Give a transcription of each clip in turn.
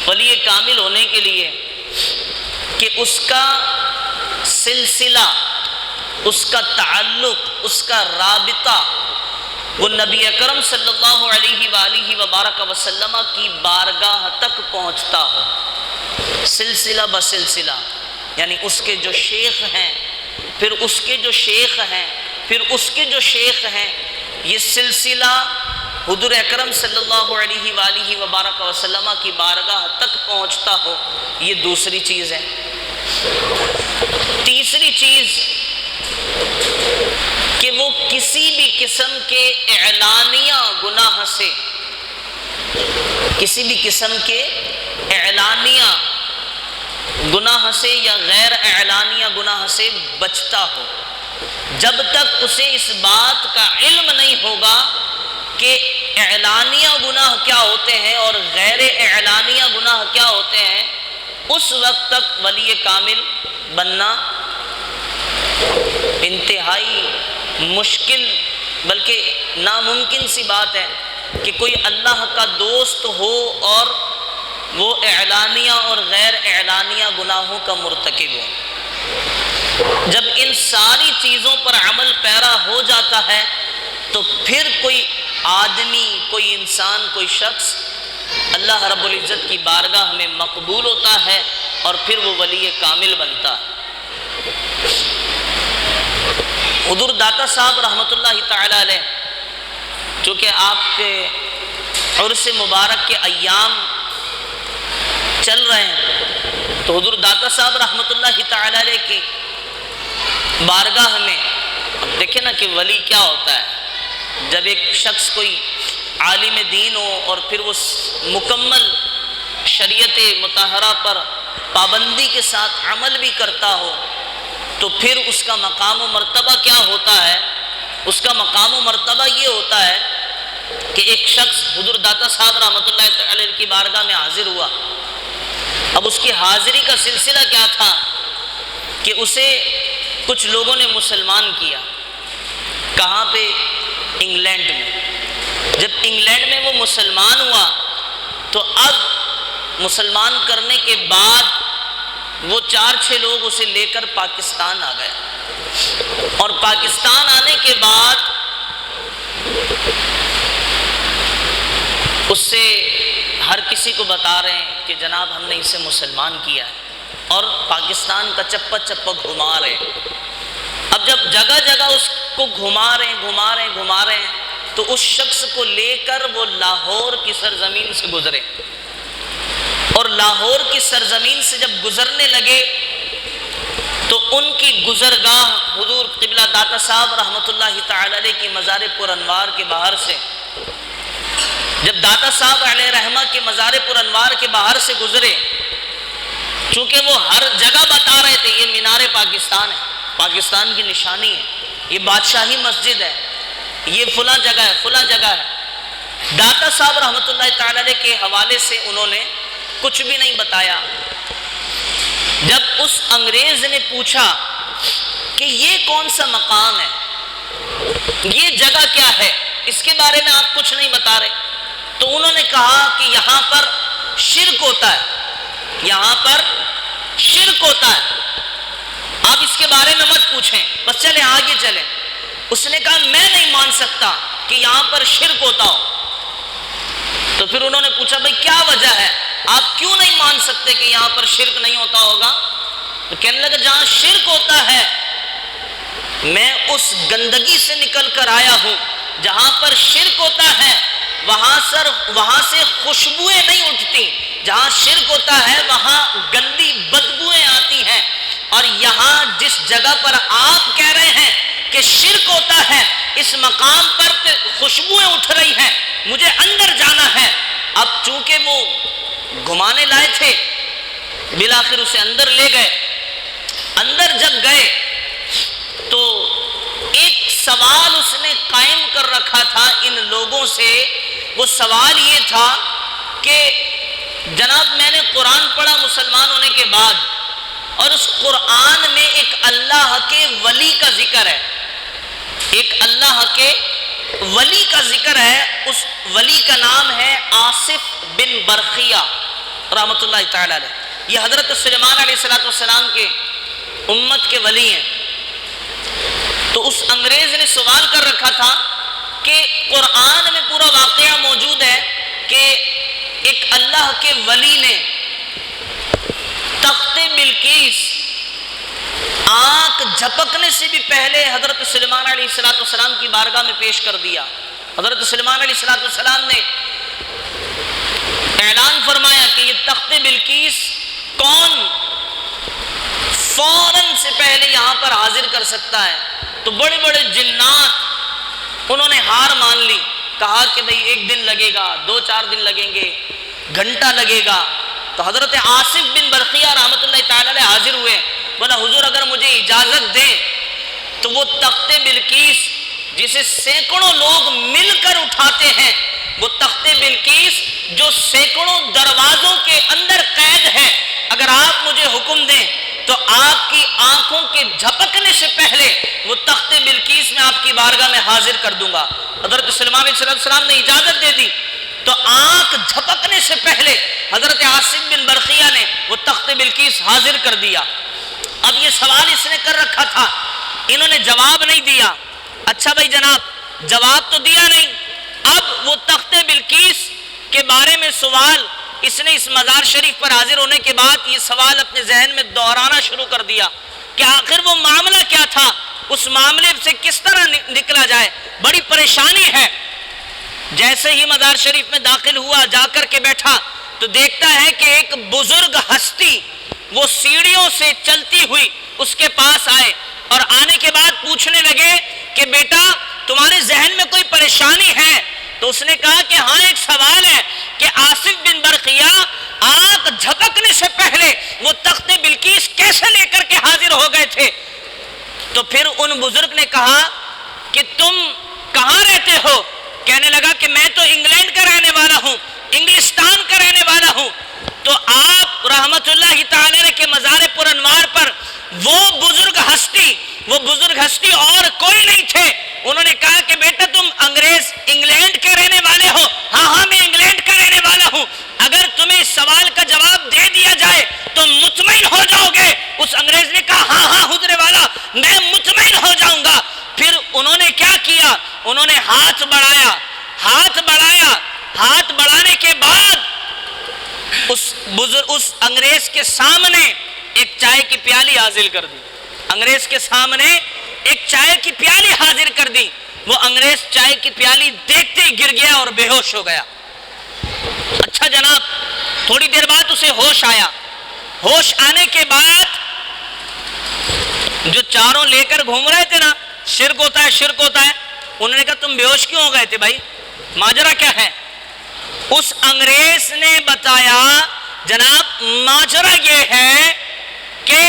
ولی کامل ہونے کے لیے کہ اس کا سلسلہ، اس کا تعلق، اس کا رابطہ وہ نبی اکرم صلی اللہ علیہ وآلہ وبارک وسلم کی بارگاہ تک پہنچتا ہو، سلسلہ بسلسلہ، یعنی اس کے جو شیخ ہیں، پھر اس کے جو شیخ ہیں، پھر اس کے جو شیخ ہیں، یہ سلسلہ حضور اکرم صلی اللہ علیہ وآلہ وبارک وسلم کی بارگاہ تک پہنچتا ہو، یہ دوسری چیز ہے۔ تیسری چیز کہ وہ کسی بھی قسم کے اعلانیہ گناہ سے، کسی بھی قسم کے اعلانیہ گناہ سے یا غیر اعلانیہ گناہ سے بچتا ہو، جب تک اسے اس بات کا علم نہیں ہوگا کہ اعلانیہ گناہ کیا ہوتے ہیں اور غیر اعلانیہ گناہ کیا ہوتے ہیں، اس وقت تک ولی کامل بننا انتہائی مشکل بلکہ ناممکن سی بات ہے کہ کوئی اللہ کا دوست ہو اور وہ اعلانیہ اور غیر اعلانیہ گناہوں کا مرتکب ہو۔ جب ان ساری چیزوں پر عمل پیرا ہو جاتا ہے تو پھر کوئی آدمی، کوئی انسان، کوئی شخص اللہ رب العزت کی بارگاہ میں مقبول ہوتا ہے اور پھر وہ ولی کامل بنتا ہے۔ حضور داتا صاحب رحمۃ اللہ تعالی علیہ، چونکہ آپ کے عرس مبارک کے ایام چل رہے ہیں تو حضور داتا صاحب رحمۃ اللہ تعالی علیہ کی بارگاہ میں اب دیکھیں نا کہ ولی کیا ہوتا ہے۔ جب ایک شخص کوئی عالم دین ہو اور پھر وہ مکمل شریعت مطہرہ پر پابندی کے ساتھ عمل بھی کرتا ہو تو پھر اس کا مقام و مرتبہ کیا ہوتا ہے؟ اس کا مقام و مرتبہ یہ ہوتا ہے کہ ایک شخص حضور داتا صاحب رحمۃ اللہ علیہ کی بارگاہ میں حاضر ہوا۔ اب اس کی حاضری کا سلسلہ کیا تھا کہ اسے کچھ لوگوں نے مسلمان کیا۔ کہاں پہ؟ انگلینڈ میں۔ جب انگلینڈ میں وہ مسلمان ہوا تو اب مسلمان کرنے کے بعد وہ 4-6 لوگ اسے لے کر پاکستان آ گیا، اور پاکستان آنے کے بعد اس سے ہر کسی کو بتا رہے ہیں کہ جناب ہم نے اسے مسلمان کیا ہے، اور پاکستان کا چپا چپا گھما رہے ہیں۔ اب جب جگہ جگہ اس کو گھما رہے ہیں تو اس شخص کو لے کر وہ لاہور کی سرزمین سے گزرے، اور لاہور کی سرزمین سے جب گزرنے لگے تو ان کی گزرگاہ حضور قبلہ داتا صاحب رحمۃ اللہ تعالی علیہ کی مزار پر انوار کے باہر سے، جب داتا صاحب علیہ رحمہ کے مزار پر انوار کے باہر سے گزرے، چونکہ وہ ہر جگہ بتا رہے تھے یہ مینار پاکستان ہے، پاکستان کی نشانی ہے، یہ بادشاہی مسجد ہے، یہ فلاں جگہ ہے، فلاں جگہ ہے۔ داتا صاحب رحمۃ اللہ تعالی علیہ کے حوالے سے انہوں نے کچھ بھی نہیں بتایا۔ جب اس انگریز نے پوچھا کہ یہ کون سا مقام ہے، یہ جگہ کیا ہے، اس کے بارے میں آپ کچھ نہیں بتا رہے، تو انہوں نے کہا کہ یہاں پر شرک ہوتا ہے، یہاں پر شرک ہوتا ہے، آپ اس کے بارے میں مت پوچھیں، بس چلیں آگے چلیں۔ اس نے کہا میں نہیں مان سکتا کہ یہاں پر شرک ہوتا ہو۔ تو پھر انہوں نے پوچھا بھئی کیا وجہ ہے، آپ کیوں نہیں مان سکتے کہ یہاں پر شرک نہیں ہوتا ہوگا؟ تو کہنے لگا جہاں شرک ہوتا ہے میں اس گندگی سے نکل کر آیا ہوں، جہاں پر شرک ہوتا ہے وہاں سے خوشبوئیں نہیں اٹھتی، جہاں شرک ہوتا ہے وہاں گندی بدبوئیں آتی ہیں، اور یہاں جس جگہ پر آپ کہہ رہے ہیں کہ شرک ہوتا ہے اس مقام پر خوشبوئیں اٹھ رہی ہیں، مجھے اندر جانا ہے۔ اب چونکہ وہ گھمانے لائے تھے بالآخر اسے اندر لے گئے۔ اندر جب گئے تو ایک سوال اس نے قائم کر رکھا تھا ان لوگوں سے، وہ سوال یہ تھا کہ جناب میں نے قرآن پڑھا مسلمان ہونے کے بعد، اور اس قرآن میں ایک اللہ کے ولی کا ذکر ہے، ایک اللہ کے ولی کا ذکر ہے، اس ولی کا نام ہے آصف بن برخیہ رحمۃ اللہ تعالی علیہ، یہ حضرت سلیمان علیہ السلام کے امت کے ولی ہیں۔ تو اس انگریز نے سوال کر رکھا تھا کہ قرآن میں پورا واقعہ موجود ہے کہ ایک اللہ کے ولی نے تخت بلقیس آنکھ جھپکنے سے بھی پہلے حضرت سلیمان علیہ السلام کی بارگاہ میں پیش کر دیا۔ حضرت سلیمان علیہ السلام نے اعلان فرمایا کہ یہ تخت بلقیس کون فوراً سے پہلے یہاں پر حاضر کر سکتا ہے؟ تو بڑے بڑے جنات انہوں نے ہار مان لی، کہا کہ بھئی 1 دن لگے گا، 2-4 دن لگیں گے، گھنٹہ لگے گا۔ تو حضرت آصف بن برقیہ رحمۃ اللہ تعالی علیہ حاضر ہوئے، بولا حضور اگر مجھے اجازت دیں تو وہ تخت بلقیس جسے سینکڑوں لوگ مل کر اٹھاتے ہیں، وہ تخت بلقیس جو سینکڑوں دروازوں کے اندر قید ہے، اگر آپ مجھے حکم دیں تو آپ کی آنکھوں کے جھپکنے سے پہلے وہ تخت بلقیس میں آپ کی بارگاہ میں حاضر کر دوں گا۔ حضرت سلیمان علیہ السلام نے اجازت دے دی، تو آنکھ جھپکنے سے پہلے حضرت آصف بن برقیہ نے وہ تخت بلقیس حاضر کر دیا۔ اب یہ سوال اس نے کر رکھا تھا، انہوں نے جواب نہیں دیا۔ اچھا بھائی جناب جواب تو دیا نہیں، اب وہ تخت بلقیس کے بارے میں سوال اس نے اس مزار شریف پر حاضر ہونے کے بعد یہ سوال اپنے ذہن میں دہرانا شروع کر دیا کہ آخر وہ معاملہ کیا تھا، اس معاملے سے کس طرح نکلا جائے، بڑی پریشانی ہے۔ جیسے ہی مزار شریف میں داخل ہوا، جا کر کے بیٹھا تو دیکھتا ہے کہ ایک بزرگ ہستی وہ سیڑھیوں سے چلتی ہوئی اس کے پاس آئے، اور آنے کے بعد پوچھنے لگے کہ بیٹا تمہارے ذہن میں کوئی پریشانی ہے؟ تو اس نے کہا کہ ہاں ایک سوال ہے کہ آصف بن برقیہ آنکھ جھپکنے سے پہلے وہ تخت بلقیس کیسے لے کر کے حاضر ہو گئے تھے؟ تو پھر ان بزرگ نے کہا کہ تم کہاں رہتے ہو؟ کہنے لگا کہ میں تو انگلینڈ کا رہنے والا ہوں، انگلستان کا رہنے والا ہوں۔ تو آپ رحمت اللہ تعالی کے مزار پر انوار پر وہ بزرگ ہستی اور کوئی نہیں تھے۔ انہوں نے کہا کہ بیٹا تم انگلینڈ کے رہنے والے ہو؟ ہاں میں انگلینڈ کا رہنے والا ہوں۔ اگر تمہیں اس سوال کا جواب دے دیا جائے تو مطمئن ہو جاؤ گے؟ اس انگریز نے کہا ہاں حضرت والا میں مطمئن ہو جاؤں گا۔ پھر انہوں نے کیا کیا؟ انہوں نے ہاتھ بڑھایا، ہاتھ بڑھانے کے بعد اس انگریز کے سامنے ایک چائے کی پیالی حاضر کر دی۔ انگریز کے سامنے ایک چائے کی پیالی حاضر کر دی۔ وہ انگریز چائے کی پیالی دیکھتے ہی گر گیا اور بے ہوش ہو گیا۔ اچھا جناب تھوڑی دیر بعد اسے ہوش آیا۔ ہوش آنے کے بعد جو چاروں لے کر گھوم رہے تھے نا، شرک ہوتا ہے، انہوں نے کہا تم بے ہوش کیوں ہو گئے تھے بھائی، ماجرا کیا ہے؟ اس انگریز نے بتایا جناب ماجرا یہ ہے کہ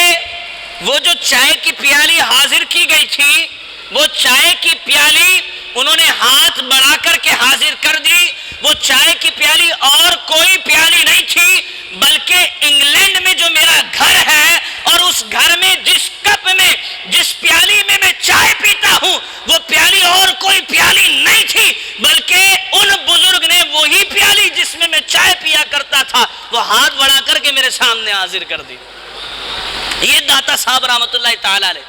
وہ جو چائے کی پیالی حاضر کی گئی تھی، وہ چائے کی پیالی انہوں نے ہاتھ بڑھا کر کے حاضر کر دی۔ وہ چائے کی پیالی اور کوئی پیالی نہیں تھی بلکہ انگلینڈ میں جو میرا گھر ہے اور اس گھر میں جس کپ میں جس پیالی میں میں چائے پیتا ہوں وہ پیالی اور کوئی پیالی نہیں تھی بلکہ ان بزرگ نے وہی پیالی جس میں چائے پیا کرتا تھا وہ ہاتھ بڑھا کر کے میرے سامنے حاضر کر دی۔ یہ داتا صاحب رحمت اللہ تعالی علیہ،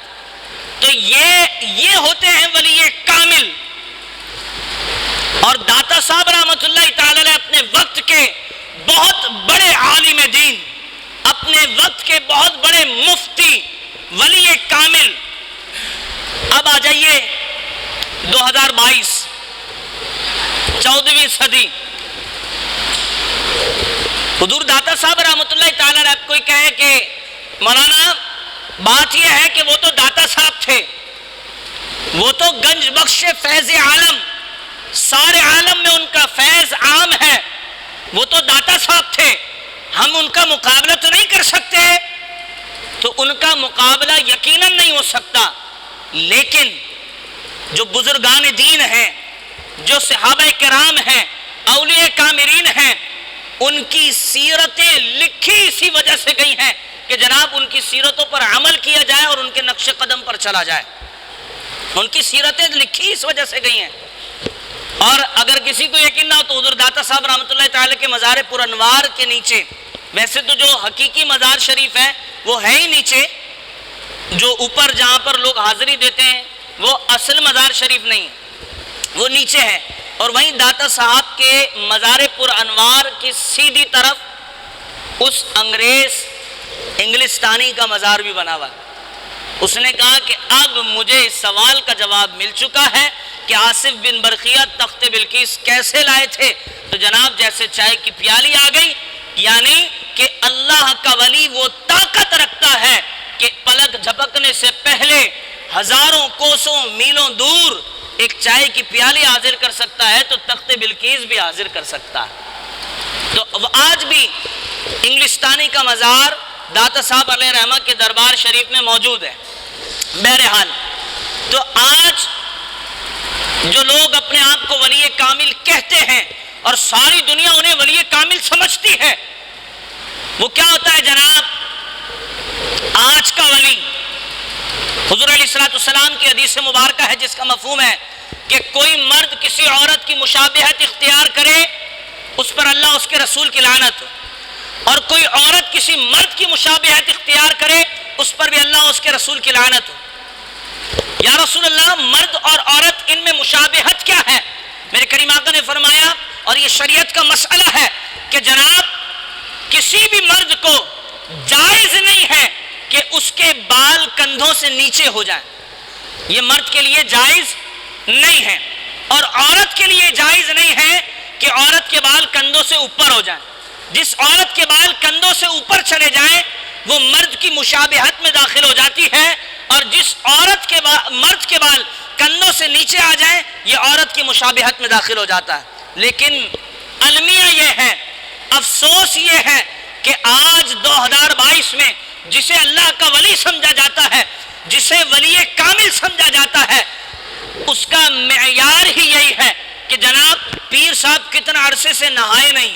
تو یہ ہوتے ہیں ولی کامل۔ اور داتا صاحب رحمت اللہ تعالی علیہ اپنے وقت کے بہت بڑے عالم دین، اپنے وقت کے بہت بڑے مفتی، ولی کامل۔ اب آ جائیے 2022 14ویں صدی، حضور داتا صاحب رحمت اللہ تعالی علیہ کوئی کہے کہ مولانا بات یہ ہے کہ وہ تو داتا صاحب تھے، وہ تو گنج بخش فیض عالم، سارے عالم میں ان کا فیض عام ہے، وہ تو داتا صاحب تھے، ہم ان کا مقابلہ تو نہیں کر سکتے۔ تو ان کا مقابلہ یقیناً نہیں ہو سکتا، لیکن جو بزرگان دین ہیں، جو صحابہ کرام ہیں، اولیاء کامرین ہیں، ان کی سیرتیں لکھی اسی وجہ سے گئی ہیں کہ جناب ان کی سیرتوں پر عمل کیا جائے اور ان کے نقش قدم پر چلا جائے۔ ان کی سیرتیں لکھی اس وجہ سے گئی ہیں۔ اور اگر کسی کو یقین نہ ہو تو حضور داتا صاحب رحمت اللہ تعالی کے مزار پر انوار کے نیچے ویسے تو جو حقیقی مزار شریف ہے وہ ہے ہی نیچے، جو اوپر جہاں پر لوگ حاضری دیتے ہیں وہ اصل مزار شریف نہیں، وہ نیچے ہے. اور وہیں داتا صاحب کے مزار پر انوار کی سیدھی طرف اس انگلستانی کا مزار بھی بنا ہوا. اس نے کہا کہ اب مجھے اس سوال کا جواب مل چکا ہے کہ آصف بن برقیہ تخت بلقیس کیسے لائے تھے. تو جناب جیسے چائے کی پیالی آ گئی، یعنی کہ اللہ کا ولی وہ طاقت رکھتا ہے کہ پلک جھپکنے سے پہلے ہزاروں کوسوں میلوں دور ایک چائے کی پیالی حاضر کر سکتا ہے تو تخت بلقیس بھی حاضر کر سکتا ہے. تو آج بھی انگلستانی کا مزار داتا صاحب علیہ رحمہ کے دربار شریف میں موجود ہے. بہرحال تو آج جو لوگ اپنے آپ کو ولی کامل کہتے ہیں اور ساری دنیا انہیں ولی کامل سمجھتی ہے، وہ کیا ہوتا ہے جناب؟ آج کا ولی حضور علیہ الصلوۃ والسلام کی حدیث مبارکہ ہے جس کا مفہوم ہے کہ کوئی مرد کسی عورت کی مشابہت اختیار کرے اس پر اللہ اس کے رسول کی لعنت ہو، اور کوئی عورت کسی مرد کی مشابہت اختیار کرے اس پر بھی اللہ اس کے رسول کی لعنت ہو. یا رسول اللہ، مرد اور عورت ان میں مشابہت کیا ہے؟ میرے کریم آقا نے فرمایا، اور یہ شریعت کا مسئلہ ہے کہ جناب کسی بھی مرد کو جائز نہیں ہے کہ اس کے بال کندھوں سے نیچے ہو جائیں، یہ مرد کے لیے جائز نہیں ہے، اور عورت کے لیے جائز نہیں ہے کہ عورت کے بال کندھوں سے اوپر ہو جائیں. جس عورت کے بال کندھوں سے اوپر چلے جائیں وہ مرد کی مشابہت میں داخل ہو جاتی ہے، اور جس عورت کے مرد کے بال کندھوں سے نیچے آ جائیں یہ عورت کی مشابہت میں داخل ہو جاتا ہے. لیکن المیہ یہ ہے، افسوس یہ ہے کہ آج 2022 میں جسے اللہ کا ولی سمجھا جاتا ہے، جسے ولی کامل سمجھا جاتا ہے، اس کا معیار ہی یہی ہے کہ جناب پیر صاحب کتنا عرصے سے نہائے نہیں،